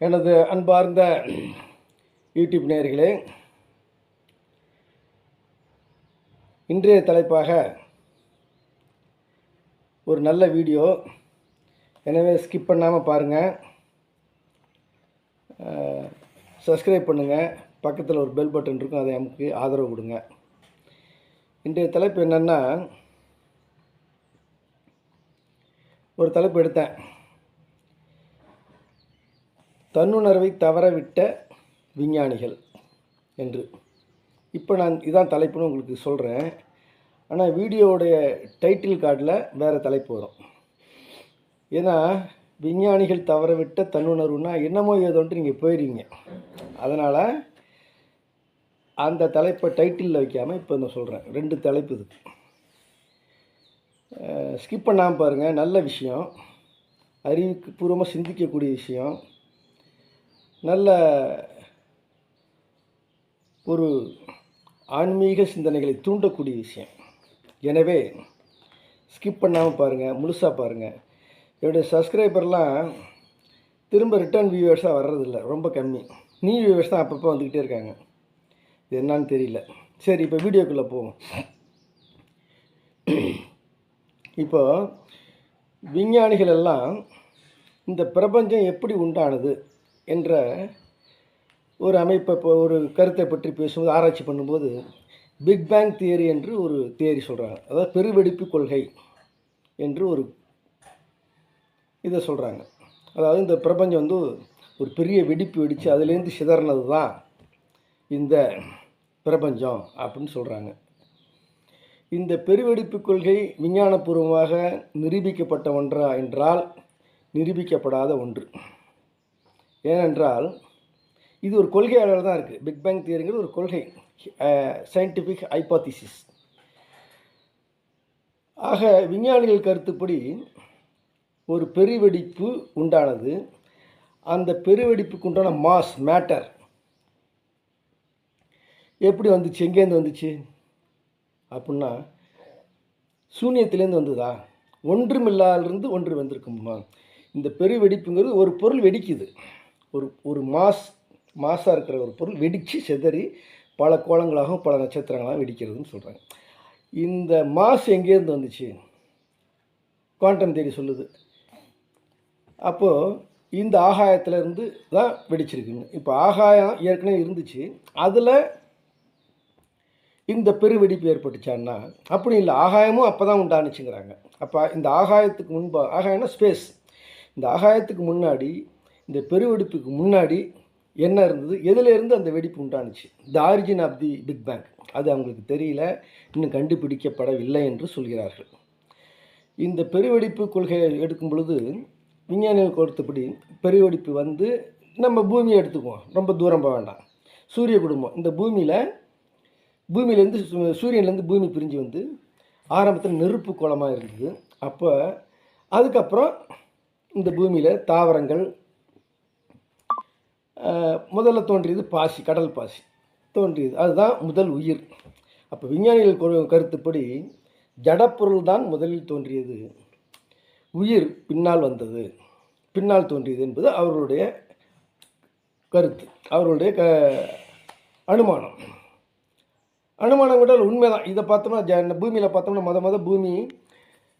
எனது அன்பார்ந்த யூடியூப் நேயர்களே, இன்றைய தலைப்பாக ஒரு நல்ல வீடியோ. எனவே ஸ்கிப் பண்ணாமல் பாருங்கள், சப்ஸ்கிரைப் பண்ணுங்கள், பக்கத்தில் ஒரு பெல் பட்டன் இருக்கும், அதை நமக்கு ஆதரவு கொடுங்க. இன்றைய தலைப்பு என்னென்னா, ஒரு தலைப்பு எடுத்தேன், தன்னுணர்வை தவறவிட்ட விஞ்ஞானிகள் என்று. இப்போ நான் இதான் தலைப்புன்னு உங்களுக்கு சொல்கிறேன். ஆனால் வீடியோவுடைய டைட்டில் கார்டில் வேறு தலைப்பு வரும். ஏன்னா விஞ்ஞானிகள் தவறவிட்ட தன்னுணர்வுனா என்னமோ ஏதோன்ட்டு நீங்கள் போயிடுவீங்க. அதனால் அந்த தலைப்பை டைட்டிலில் வைக்காமல் இப்போ நான் சொல்கிறேன். 2 தலைப்பு இது. ஸ்கிப் பண்ணாமல் பாருங்கள். நல்ல விஷயம், அறிவுக்கு பூர்வமாக சிந்திக்கக்கூடிய விஷயம், நல்ல ஒரு ஆன்மீக சிந்தனைகளை தூண்டக்கூடிய விஷயம். எனவே ஸ்கிப் பண்ணாமல் பாருங்கள், முழுசாக பாருங்கள். என்னுடைய சப்ஸ்கிரைபர்லாம் திரும்ப ரிட்டர்ன் வியூவர்ஸாக வர்றதில்ல, ரொம்ப கம்மி. நியூ வியூவர்ஸ் தான் அப்பப்போ வந்துக்கிட்டே இருக்காங்க. இது என்னான்னு தெரியல. சரி, இப்போ வீடியோக்குள்ளே போவோம். இப்போ விஞ்ஞானிகள் எல்லாம் இந்த பிரபஞ்சம் எப்படி உண்டானது என்ற ஒரு அமைப்பை, இப்போ ஒரு கருத்தை பற்றி பேசும்போது, ஆராய்ச்சி பண்ணும்போது பிக் பேங் தியரி என்று ஒரு தியரி சொல்கிறாங்க. அதாவது பெருவெடிப்பு கொள்கை என்று ஒரு இதை சொல்கிறாங்க. அதாவது இந்த பிரபஞ்சம் வந்து ஒரு பெரிய வெடிப்பு வெடித்து அதுலேருந்து சிதறினது தான் இந்த பிரபஞ்சம் அப்படின்னு சொல்கிறாங்க. இந்த பெருவெடிப்பு கொள்கை விஞ்ஞானபூர்வமாக நிரூபிக்கப்பட்ட ஒன்றா என்றால் நிரூபிக்கப்படாத ஒன்று. ஏனென்றால் இது ஒரு கொள்கையாளர் தான் இருக்குது. பிக் பேங் தியரிங்கிறது ஒரு கொள்கை, சயின்டிஃபிக் ஹைப்போதிசிஸ். ஆக விஞ்ஞானிகள் கருத்துப்படி ஒரு பெருவெடிப்பு உண்டானது. அந்த பெருவெடிப்புக்கு உண்டான மாஸ், மேட்டர் எப்படி வந்துச்சு, எங்கேருந்து வந்துச்சு அப்படின்னா, சூன்யத்திலேருந்து வந்ததா? ஒன்றுமில்லாதிலிருந்து ஒன்று வந்திருக்குமா? இந்த பெருவெடிப்புங்கிறது ஒரு பொருள் வெடிக்குது, ஒரு மாஸாக இருக்கிற ஒரு பொருள் வெடித்து சிதறி பல கோளங்களாகவும் பல நட்சத்திரங்களாகவும் வெடிக்கிறதுன்னு சொல்கிறாங்க. இந்த மாஸ் எங்கேருந்து வந்துச்சு? குவாண்டம் தியரி சொல்லுது. அப்போது இந்த ஆகாயத்திலேருந்து தான் வெடிச்சிருக்குன்னு. இப்போ ஆகாயம் ஏற்கனவே இருந்துச்சு, அதில் இந்த பெருவெடிப்பு ஏற்பட்டுச்சான்னா அப்படி இல்லை. ஆகாயமும் அப்போ தான் உண்டானுச்சுங்கிறாங்க. அப்போ இந்த ஆகாயத்துக்கு முன்பாக, ஆகாயம்னா ஸ்பேஸ், இந்த ஆகாயத்துக்கு முன்னாடி, இந்த பெருவெடிப்புக்கு முன்னாடி என்ன இருந்தது, எதிலிருந்து அந்த வெடிப்பு உண்டானுச்சு? The origin of the big bang. அது அவங்களுக்கு தெரியல, இன்னும் கண்டுபிடிக்கப்படவில்லை என்று சொல்கிறார்கள். இந்த பெருவெடிப்பு கொள்கையை எடுக்கும் பொழுது விஞ்ஞானிகள் கொடுத்தபடி பெருவெடிப்பு வந்து, நம்ம பூமியை எடுத்துக்குவோம், ரொம்ப தூரம் போக வேண்டாம், சூரிய குடும்பம். இந்த பூமியிலேருந்து சூரியன்லேருந்து பூமி பிரிஞ்சு வந்து ஆரம்பத்தில் நெருப்பு கோலமாக இருந்தது. அப்போ அதுக்கப்புறம் இந்த பூமியில் தாவரங்கள் முதல்ல தோன்றியது, பாசி, கடல் பாசி தோன்றியது, அதுதான் முதல் உயிர். அப்போ விஞ்ஞானிகள் கருத்துப்படி ஜடப்பொருள் தான் முதலில் தோன்றியது, உயிர் பின்னால் வந்தது, பின்னால் தோன்றியது என்பது அவர்களுடைய கருத்து, அவர்களுடைய அனுமானம். அனுமானம் கூட உண்மைதான். இதை பார்த்தோம்னா, பூமியில் பார்த்தோம்னா பூமி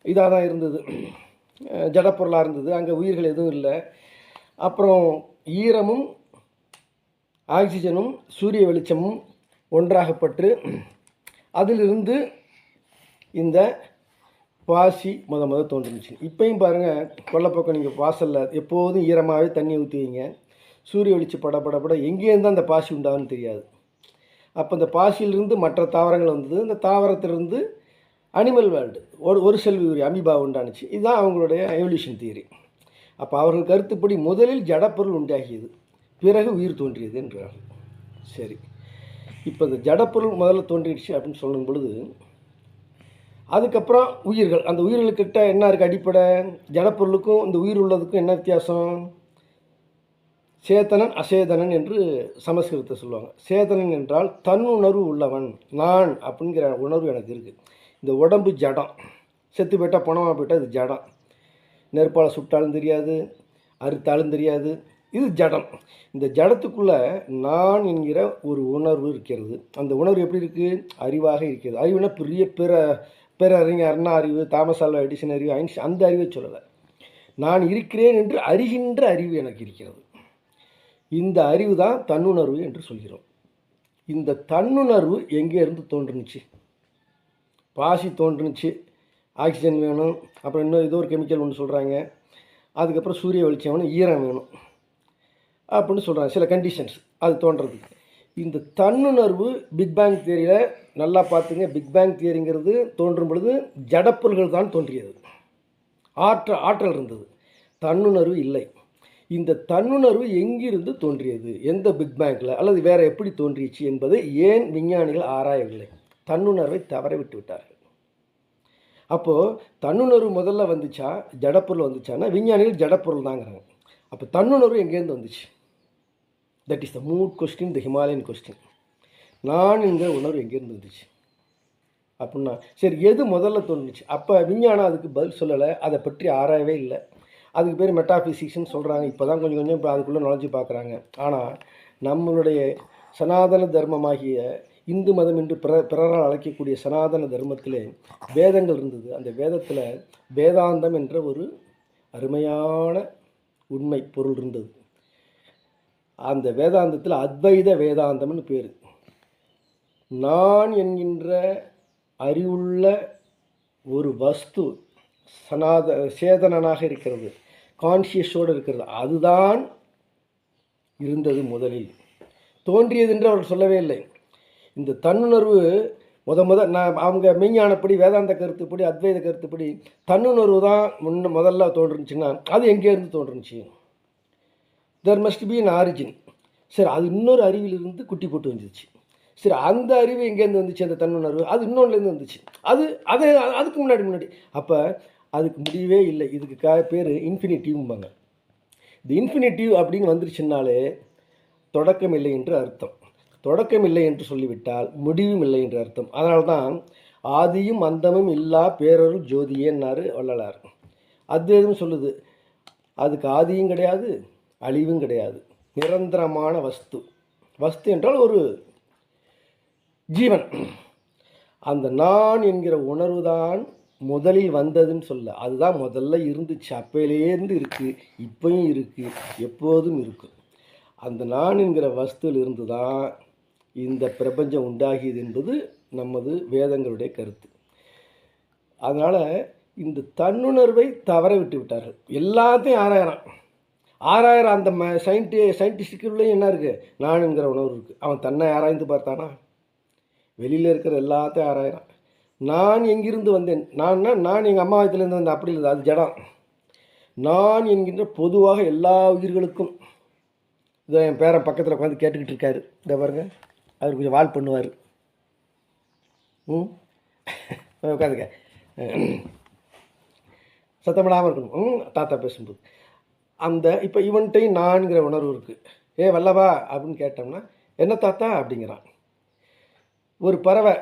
இதாக தான் இருந்தது, ஜடப்பொருளாக இருந்தது, அங்கே உயிர்கள் எதுவும் இல்லை. அப்புறம் ஈரமும் ஆக்சிஜனும் சூரிய வெளிச்சமும் ஒன்றாகப்பட்டு அதிலிருந்து இந்த பாசி தோன்றுச்சு. இப்போயும் பாருங்கள், கொல்லப்பக்கம் நீங்கள் வாசலில் எப்போதும் ஈரமாகவே தண்ணி ஊற்றி வைங்க, சூரிய வெளிச்சு பட எங்கேருந்து அந்த பாசி உண்டாகுன்னு தெரியாது. அப்போ இந்த பாசியிலிருந்து மற்ற தாவரங்கள் வந்தது, இந்த தாவரத்திலிருந்து அனிமல் வேர்ல்டு, ஒரு செல்வி அமீபா உண்டானுச்சு. இதுதான் அவங்களுடைய எவல்யூஷன் தியரி. அப்போ அவர்கள் கருத்துப்படி முதலில் ஜடப்பொருள் உண்டாகியது, பிறகு உயிர் தோன்றியது என்றார்கள். சரி, இப்போ இந்த ஜடப்பொருள் முதல்ல தோன்றிடுச்சு அப்படின்னு சொல்லும் பொழுது, அதுக்கப்புறம் உயிர்கள், அந்த உயிர்களுக்கிட்ட என்ன இருக்குது அடிப்படை? ஜடப்பொருளுக்கும் இந்த உயிர் உள்ளதுக்கும் என்ன வித்தியாசம்? சேத்தனன் அசேதனன் என்று சமஸ்கிருதத்தை சொல்லுவாங்க. சேதனன் என்றால் தன்னுணர்வு உள்ளவன், நான் அப்படிங்கிற உணர்வு எனக்கு இருக்குது. இந்த உடம்பு ஜடம், செத்து போயிட்டால் பணமாக போயிட்டால் இது ஜடம். நெருப்பால் சுட்டாலும் தெரியாது, அறுத்தாலும் தெரியாது, இது ஜடம். இந்த ஜடத்துக்குள்ளே நான் என்கிற ஒரு உணர்வு இருக்கிறது. அந்த உணர்வு எப்படி இருக்குது? அறிவாக இருக்கிறது. அறிவுனா பெரிய பேரறிஞர் அண்ணா அறிவு, தாமஸ் ஆல்வா எடிசன் அறிவு, ஐன்ஸ்டைன் அந்த அறிவை சொல்லலை. நான் இருக்கிறேன் என்று அறிகின்ற அறிவு எனக்கு இருக்கிறது. இந்த அறிவு தான் தன்னுணர்வு என்று சொல்கிறோம். இந்த தன்னுணர்வு எங்கே இருந்து தோன்றுனுச்சு? பாசி தோன்றுனுச்சு, ஆக்சிஜன் வேணும், அப்புறம் இன்னும் ஏதோ ஒரு கெமிக்கல் ஒன்று சொல்கிறாங்க, அதுக்கப்புறம் சூரிய வெளிச்சம் வேணும், ஈரம் வேணும் அப்படின்னு சொல்கிறாங்க, சில கண்டிஷன்ஸ் அது தோன்றதுக்கு. இந்த தன்னுணர்வு பிக் பேங் தியரியில் நல்லா பார்த்துங்க. பிக் பேங் தியரிங்கிறது தோன்றும் பொழுது ஜடப்பொருள்கள் தான் தோன்றியது, ஆற்றல் இருந்தது, தன்னுணர்வு இல்லை. இந்த தன்னுணர்வு எங்கிருந்து தோன்றியது, எந்த பிக் பேங்கில் அல்லது வேறு எப்படி தோன்றிச்சு என்பதை ஏன் விஞ்ஞானிகள் ஆராயவில்லை? தன்னுணர்வை தவற விட்டு விட்டார்கள். அப்போது தன்னுணர்வு முதல்ல வந்துச்சா ஜடப்பொருள் வந்துச்சான்னா விஞ்ஞானிகள் ஜடப்பொருள் தாங்கிறாங்க. அப்போ தன்னுணர்வு எங்கேருந்து வந்துச்சு? That is the mood question, the Himalayan question. நான் என்கிற உணர்வு எங்கேருந்து வந்துச்சு அப்படின்னா, சரி எது முதல்ல தோணுச்சு? அப்போ விஞ்ஞானம் அதுக்கு பதில் சொல்லலை, அதை பற்றி ஆராயவே இல்லை. அதுக்கு பேர் மெட்டாஃபிசிக்ஸ்னு சொல்கிறாங்க. இப்போ தான் கொஞ்சம் கொஞ்சம் இப்போ அதுக்குள்ளே நுழைஞ்சு பார்க்குறாங்க. ஆனால் நம்மளுடைய சனாதன தர்மமாகிய இந்து மதம் என்று பிறரால் அழைக்கக்கூடிய சனாதன தர்மத்திலே வேதங்கள் இருந்தது. அந்த வேதத்தில் வேதாந்தம் என்ற ஒரு அருமையான உண்மை பொருள் இருந்தது. அந்த வேதாந்தத்தில் அத்வைத வேதாந்தம்னு பேர். நான் என்கின்ற அறிவுள்ள ஒரு வஸ்து சேதனனாக இருக்கிறது, கான்ஷியஸோடு இருக்கிறது, அதுதான் இருந்தது முதலில். தோன்றியது என்று அவர் சொல்லவே இல்லை. இந்த தன்னுணர்வு நான் அவங்க மெய்ஞானப்படி, வேதாந்த கருத்துப்படி, அத்வைத கருத்துப்படி தன்னுணர்வு தான் முதல்ல தோன்றுச்சுன்னா அது எங்கேருந்து தோன்றுச்சு? There must be an origin. சரி, அது இன்னொரு அறிவிலிருந்து குட்டி போட்டு வந்துச்சு. சரி, அந்த அறிவு எங்கேருந்து வந்துச்சு? அந்த தன்னுணர்வு அது இன்னொன்றுலேருந்து வந்துச்சு. அதுக்கு முன்னாடி அப்போ அதுக்கு முடியவே இல்லை. இதுக்கு பேர் இன்ஃபினிட்டிவ்ம்பாங்க. இந்த இன்ஃபினிட்டிவ் அப்படின்னு வந்துருச்சுன்னாலே தொடக்கம் இல்லை என்று அர்த்தம். தொடக்கம் இல்லை என்று சொல்லிவிட்டால் முடிவும் இல்லை என்று அர்த்தம். அதனால தான் ஆதியும் அந்தமும் இல்லா பேரருள் ஜோதியேன்னாரு வள்ளலார். அத்வைதம் சொல்லுது அதுக்கு ஆதியும் கிடையாது, அழிவும் கிடையாது, நிரந்தரமான வஸ்து. வஸ்து என்றால் ஒரு ஜீவன். அந்த நான் என்கிற உணர்வு தான் முதலில் வந்ததுன்னு சொல்ல, அதுதான் முதல்ல இருந்துச்சு, அப்பையிலேருந்து இருக்குது, இப்பையும் இருக்குது, எப்போதும் இருக்கும். அந்த நான் என்கிற வஸ்துவில் இருந்து தான் இந்த பிரபஞ்சம் உண்டாகியது என்பது நமது வேதங்களுடைய கருத்து. அதனால் இந்த தன்னுணர்வை தவற விட்டு விட்டார்கள். எல்லாத்தையும் ஆராயிரம் அந்த சயின்டிஸ்டுக்குள்ளேயும் என்ன இருக்குது? நான் என்கிற உணர்வு இருக்குது. அவன் தன்னை ஆராய்ந்து பார்த்தானா? வெளியில் இருக்கிற எல்லாத்தையும் ஆராயிறான். நான் எங்கிருந்து வந்தேன்? நான் எங்கள் அம்மா வயத்துலேருந்து வந்தேன், அப்படி இல்லை, அது ஜடம். நான் என்கின்ற பொதுவாக எல்லா உயிர்களுக்கும். இதை என் பேரன் பக்கத்தில் உட்காந்து கேட்டுக்கிட்டு இருக்காரு, இதை பாருங்க, அவர் கொஞ்சம் வால் பண்ணுவார். உட்காந்துக்க, சத்தமிடாமல் இருக்கணும் தாத்தா பேசும்போது. அந்த இப்போ இவன்ட்டையும் நான்கிற உணர்வு இருக்குது. ஏ வல்லவா அப்படின்னு கேட்டோம்னா என்ன தாத்தா அப்படிங்கிறான். ஒரு பறவை,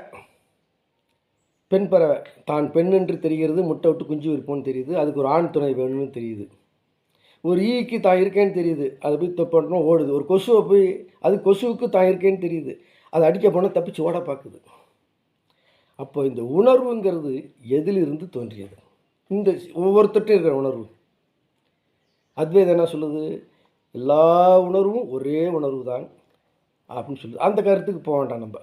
பெண் பறவை, தான் பெண் என்று தெரிகிறது, முட்டை விட்டு குஞ்சு இருப்போன்னு தெரியுது, அதுக்கு ஒரு ஆண் துணை வேணும்னு தெரியுது. ஒரு ஈக்கு தான் இருக்கேன்னு தெரியுது, அதை போய் தப்பணும் ஓடுது. ஒரு கொசுவை போய் அது கொசுவுக்கு தான் இருக்கேன்னு தெரியுது, அதை அடிக்க போனால் தப்பிச்சு ஓட பார்க்குது. அப்போ இந்த உணர்வுங்கிறது எதிலிருந்து தோன்றியது? இந்த ஒவ்வொருத்தட்டும் இருக்கிற உணர்வு. அத்வைதம் என்ன சொல்லுது? எல்லா உணர்வும் ஒரே உணர்வு தான் அப்படின்னு சொல்லுது. அந்த கருத்துக்கு போக வேண்டாம் நம்ம.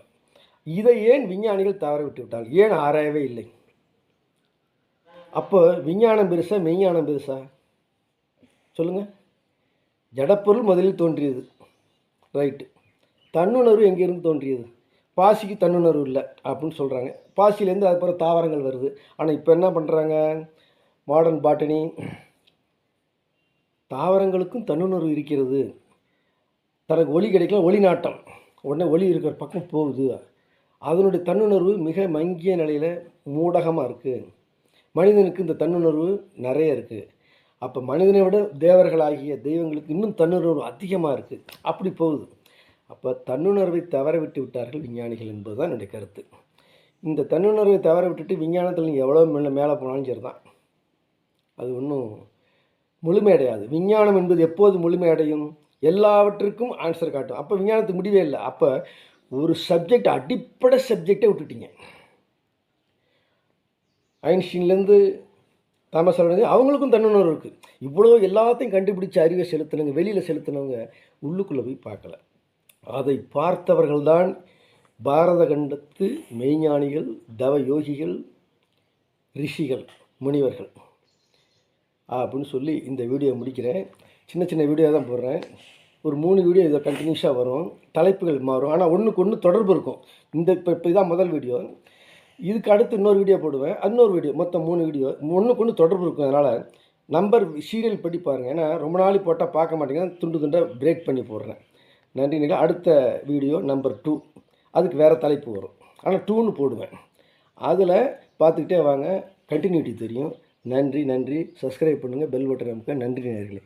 இதை ஏன் விஞ்ஞானிகள் தவற விட்டு விட்டார்கள்? ஏன் ஆராயவே இல்லை? அப்போ விஞ்ஞானம் பெருசா மெய்ஞானம் பெருசா? சொல்லுங்கள். ஜடப்பொருள் முதலில் தோன்றியது, ரைட்டு. தன்னுணர்வு எங்கேருந்து தோன்றியது? பாசிக்கு தன்னுணர்வு இல்லை அப்படின்னு சொல்கிறாங்க. பாசிலேருந்து அதுக்கப்புறம் தாவரங்கள் வருது. ஆனால் இப்போ என்ன பண்ணுறாங்க? மாடர்ன் பாட்டனி, தாவரங்களுக்கும் தன்னுணர்வு இருக்கிறது, தனக்கு ஒளி கிடைக்கல, ஒளி நாட்டம், உடனே ஒளி இருக்கிற பக்கம் போகுது, அதனுடைய தன்னுணர்வு மிக மங்கிய நிலையில் மூடகமாக இருக்குது. மனிதனுக்கு இந்த தன்னுணர்வு நிறைய இருக்குது. அப்போ மனிதனை விட தேவர்களாகிய தெய்வங்களுக்கு இன்னும் தன்னுணர்வு அதிகமாக இருக்குது, அப்படி போகுது. அப்போ தன்னுணர்வை தவற விட்டு விட்டார்கள் விஞ்ஞானிகள் என்பது தான் என்னுடைய கருத்து. இந்த தன்னுணர்வை தவற விட்டுட்டு விஞ்ஞானத்தில் நீங்கள் எவ்வளோ மேலே போனாலும் சரி தான், அது ஒன்றும் முழுமையடையாது. விஞ்ஞானம் என்பது எப்போது முழுமையடையும்? எல்லாவற்றுக்கும் ஆன்சர் காட்டும். அப்போ விஞ்ஞானத்துக்கு முடிவே இல்லை. அப்போ ஒரு சப்ஜெக்ட், அடிப்படை சப்ஜெக்டை விட்டுட்டீங்க. ஐன்ஸ்டீன்லேருந்து தாமஸ் ஆல்வா அவங்களுக்கும் தன்னுணர்வு இருக்குது. இவ்வளோ எல்லாத்தையும் கண்டுபிடிச்சி அறிவை செலுத்தினவங்க, வெளியில் செலுத்தினவங்க உள்ளுக்குள்ளே போய் பார்க்கல. அதை பார்த்தவர்கள்தான் பாரத கண்டத்து மெய்ஞானிகள், தவ யோகிகள், ரிஷிகள், முனிவர்கள் அப்படின்னு சொல்லி இந்த வீடியோ முடிக்கிறேன். சின்ன சின்ன வீடியோ தான் போடுறேன். ஒரு 3 வீடியோ இதை கண்டினியூஸாக வரும். தலைப்புகள் மாறும், ஆனால் ஒன்றுக்கு ஒன்று தொடர்பு இருக்கும். இப்போ இதான் முதல் வீடியோ. இதுக்கு அடுத்து இன்னொரு வீடியோ போடுவேன். இன்னொரு வீடியோ, மொத்தம் 3 வீடியோ, ஒன்றுக்கு ஒன்று தொடர்பு இருக்கும். அதனால் நம்பர் சீரியல் படி பாருங்கள். ஏன்னா ரொம்ப நாள் போட்டால் பார்க்க மாட்டேங்க, துண்டு துண்டாக பிரேக் பண்ணி போடுறேன். நன்றி. நீங்கள் அடுத்த வீடியோ நம்பர் 2, அதுக்கு வேறு தலைப்பு வரும். ஆனால் 2ன்னு போடுவேன். அதில் பார்த்துக்கிட்டே வாங்க, கண்டினியூட்டி தெரியும். நன்றி. சப்ஸ்கிரைப் பண்ணுங்கள், பெல் பட்டன் அமுக்க. நன்றி நேயர்களே.